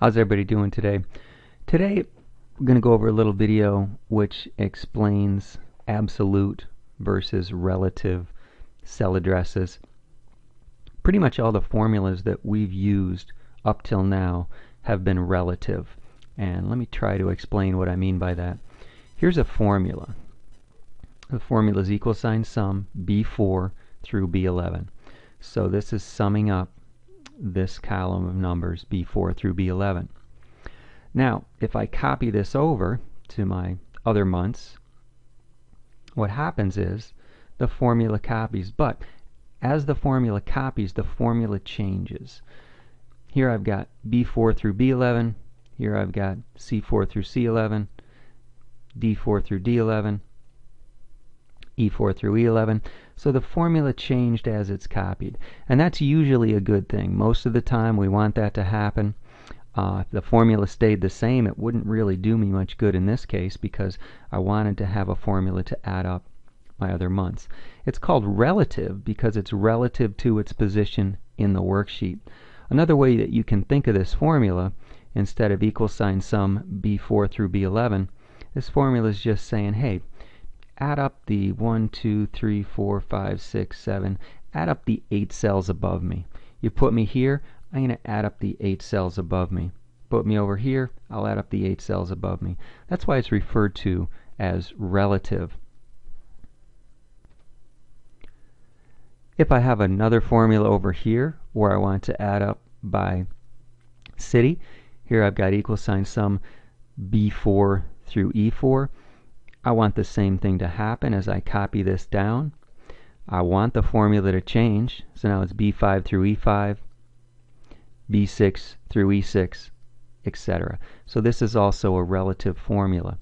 How's everybody doing today? Today, we're going to go over a little video which explains absolute versus relative cell addresses. Pretty much all the formulas that we've used up till now have been relative. And let me try to explain what I mean by that. Here's a formula. The formula is equal sign sum B4 through B11. So this is summing up this column of numbers B4 through B11. Now, if I copy this over to my other months, what happens is the formula copies, but as the formula copies, the formula changes. Here I've got B4 through B11, here I've got C4 through C11, D4 through D11, E4 through E11. So the formula changed as it's copied. And that's usually a good thing. Most of the time we want that to happen. If the formula stayed the same, it wouldn't really do me much good in this case because I wanted to have a formula to add up my other months. It's called relative because it's relative to its position in the worksheet. Another way that you can think of this formula, instead of equal sign sum B4 through B11, this formula is just saying, hey, add up the 1, 2, 3, 4, 5, 6, 7, add up the 8 cells above me. You put me here, I'm going to add up the 8 cells above me. Put me over here, I'll add up the 8 cells above me. That's why it's referred to as relative. If I have another formula over here where I want to add up by city, here I've got equal sign sum B4 through E4. I want the same thing to happen as I copy this down. I want the formula to change, so now it's B5 through E5, B6 through E6, etc. So this is also a relative formula.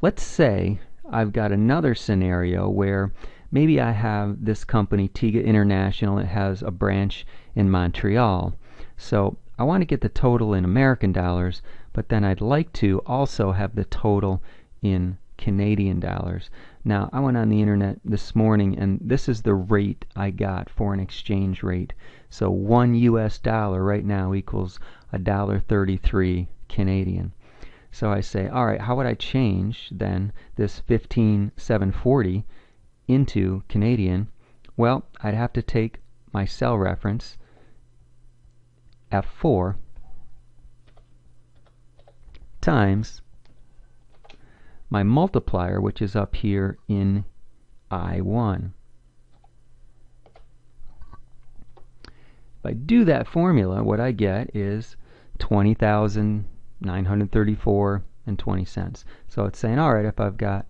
Let's say I've got another scenario where maybe I have this company, Tiga International. It has a branch in Montreal. So I want to get the total in American dollars, but then I'd like to also have the total in Canadian dollars. Now, I went on the internet this morning and this is the rate I got for an exchange rate. So 1 US dollar right now equals $1.33 Canadian. So I say, all right, how would I change then this 15,740 into Canadian? Well, I'd have to take my cell reference F4 times my multiplier, which is up here in I1. If I do that formula, what I get is 20,934 and 20 cents. So it's saying, all right, if I've got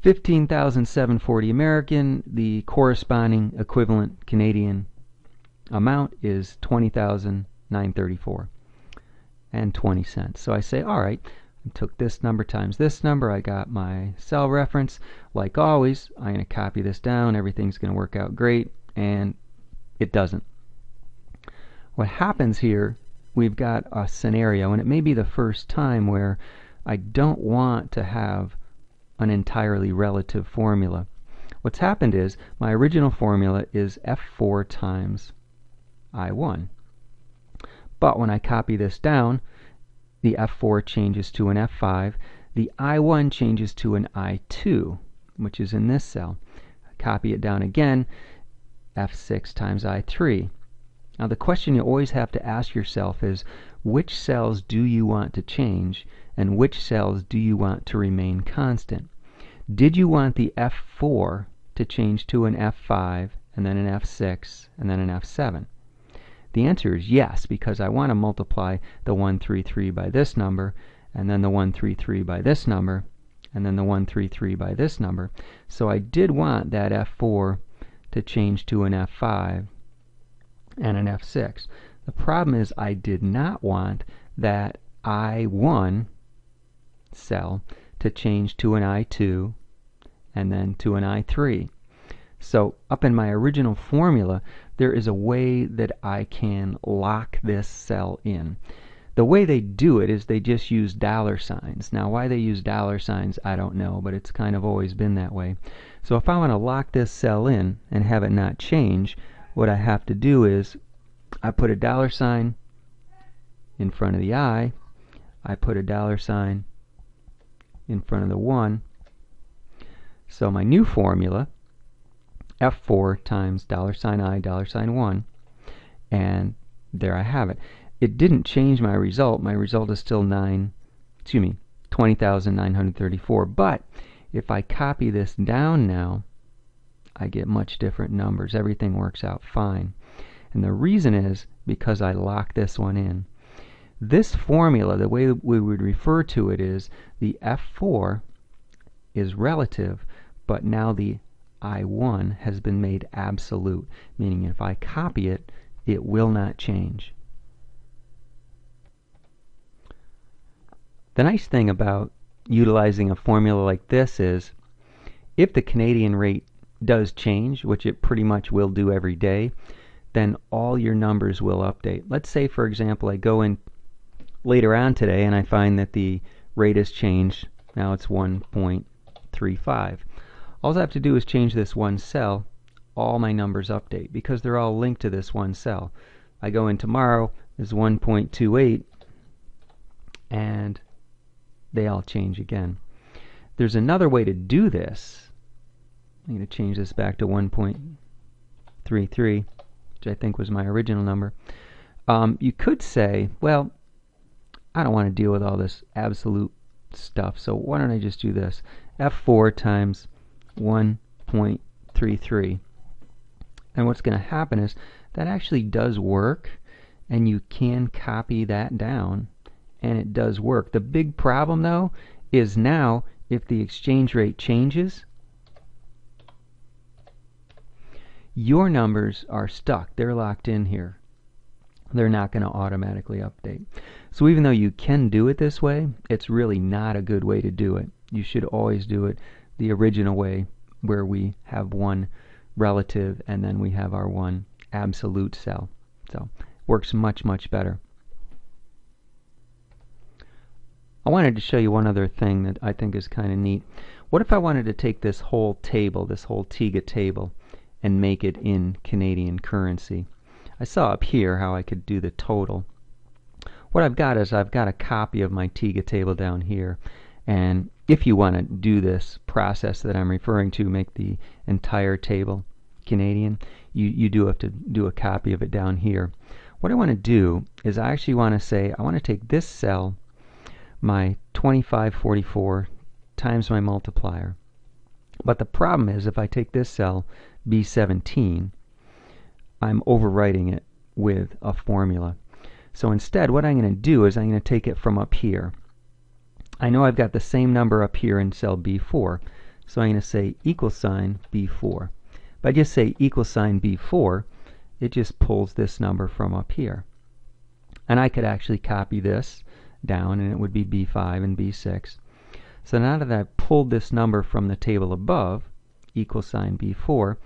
15,740 American, the corresponding equivalent Canadian amount is 20,934 and 20 cents. So I say, all right, I took this number times this number, I got my cell reference. Like always, I'm going to copy this down, everything's going to work out great, and it doesn't. What happens here, we've got a scenario, and it may be the first time where I don't want to have an entirely relative formula. What's happened is my original formula is F4 times I1. But when I copy this down, the F4 changes to an F5. The I1 changes to an I2, which is in this cell. Copy it down again, F6 times I3. Now the question you always have to ask yourself is, which cells do you want to change and which cells do you want to remain constant? Did you want the F4 to change to an F5 and then an F6 and then an F7? The answer is yes, because I want to multiply the 133 by this number, and then the 133 by this number, and then the 133 by this number. So I did want that F4 to change to an F5 and an F6. The problem is I did not want that I1 cell to change to an I2 and then to an I3. So up in my original formula, there is a way that I can lock this cell in. The way they do it is they just use dollar signs. Now why they use dollar signs, I don't know, but it's kind of always been that way. So if I want to lock this cell in and have it not change, what I have to do is I put a dollar sign in front of the I put a $sign in front of the 1. So my new formula, F4 times $I, $1, and there I have it. It didn't change my result. My result is still 20,934. But if I copy this down now, I get much different numbers. Everything works out fine. And the reason is because I locked this one in. This formula, the way we would refer to it is the F4 is relative, but now the I1 has been made absolute, meaning if I copy it, it will not change. The nice thing about utilizing a formula like this is if the Canadian rate does change, which it pretty much will do every day, then all your numbers will update. Let's say, for example, I go in later on today and I find that the rate has changed. Now it's 1.35. All I have to do is change this one cell. All my numbers update because they're all linked to this one cell. I go in tomorrow, is 1.28, and they all change again. There's another way to do this. I'm going to change this back to 1.33, which I think was my original number. You could say, well, I don't want to deal with all this absolute stuff, so why don't I just do this? F4 times 1.33. And what's going to happen is that actually does work, and you can copy that down, and it does work. The big problem, though, is now if the exchange rate changes, your numbers are stuck. They're locked in here. They're not going to automatically update. So even though you can do it this way, it's really not a good way to do it. You should always do it the original way, where we have one relative and then we have our one absolute cell. So it works much, much better. I wanted to show you one other thing that I think is kind of neat. What if I wanted to take this whole table, this whole TIGA table, and make it in Canadian currency? I saw up here how I could do the total. What I've got is I've got a copy of my TIGA table down here, and if you want to do this process that I'm referring to, make the entire table Canadian, you do have to do a copy of it down here. What I want to do is I actually want to say I want to take this cell, my 2544, times my multiplier. But the problem is if I take this cell, B17, I'm overwriting it with a formula. So instead, what I'm going to do is I'm going to take it from up here. I know I've got the same number up here in cell B4, so I'm going to say equal sign B4. If I just say equal sign B4, it just pulls this number from up here. And I could actually copy this down, and it would be B5 and B6. So now that I've pulled this number from the table above, equal sign B4,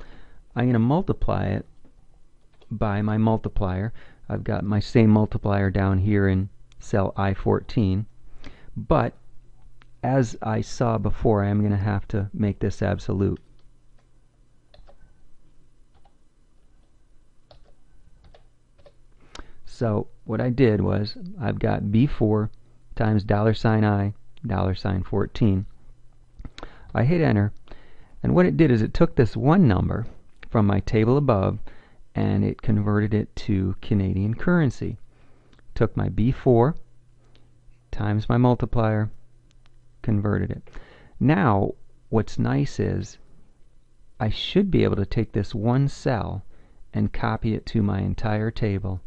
I'm going to multiply it by my multiplier. I've got my same multiplier down here in cell I14, but as I saw before, I am going to have to make this absolute. So what I did was I've got B4 times $I, $14. I hit enter, and what it did is it took this one number from my table above and it converted it to Canadian currency. Took my B4 times my multiplier, converted it. Now what's nice is I should be able to take this one cell and copy it to my entire table,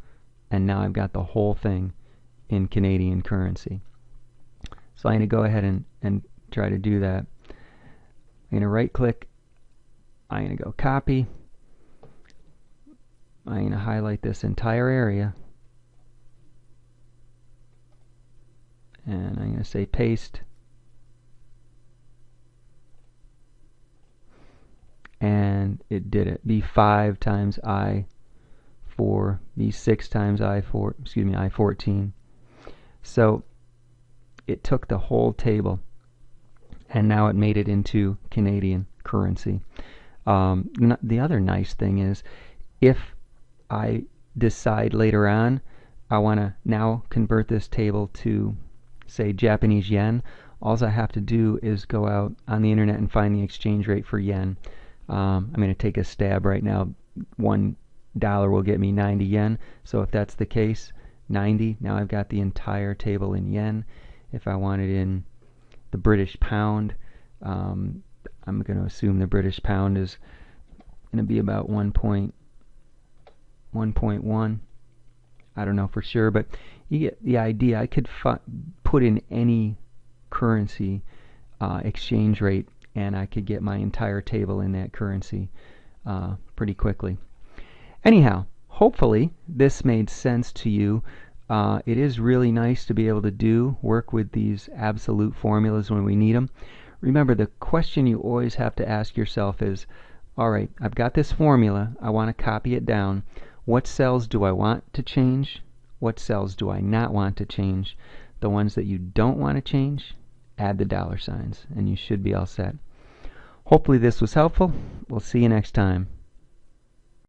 and now I've got the whole thing in Canadian currency. So I'm going to go ahead and try to do that. I'm going to right click, I'm going to go copy, I'm going to highlight this entire area, and I'm going to say paste, and it did it. B5 times I4, B6 times I14. So it took the whole table and now it made it into Canadian currency. The other nice thing is if I decide later on I want to now convert this table to, say, Japanese yen. All I have to do is go out on the internet and find the exchange rate for yen. I'm going to take a stab right now. $1 will get me 90 yen. So if that's the case, 90. Now I've got the entire table in yen. If I want it in the British pound, I'm going to assume the British pound is going to be about 1.1. I don't know for sure, but you get the idea. I could put in any currency exchange rate, and I could get my entire table in that currency pretty quickly. Anyhow, hopefully this made sense to you. It is really nice to be able to work with these absolute formulas when we need them. Remember, the question you always have to ask yourself is, all right, I've got this formula. I want to copy it down. What cells do I want to change? What cells do I not want to change? The ones that you don't want to change, add the $signs, and you should be all set. Hopefully this was helpful. We'll see you next time.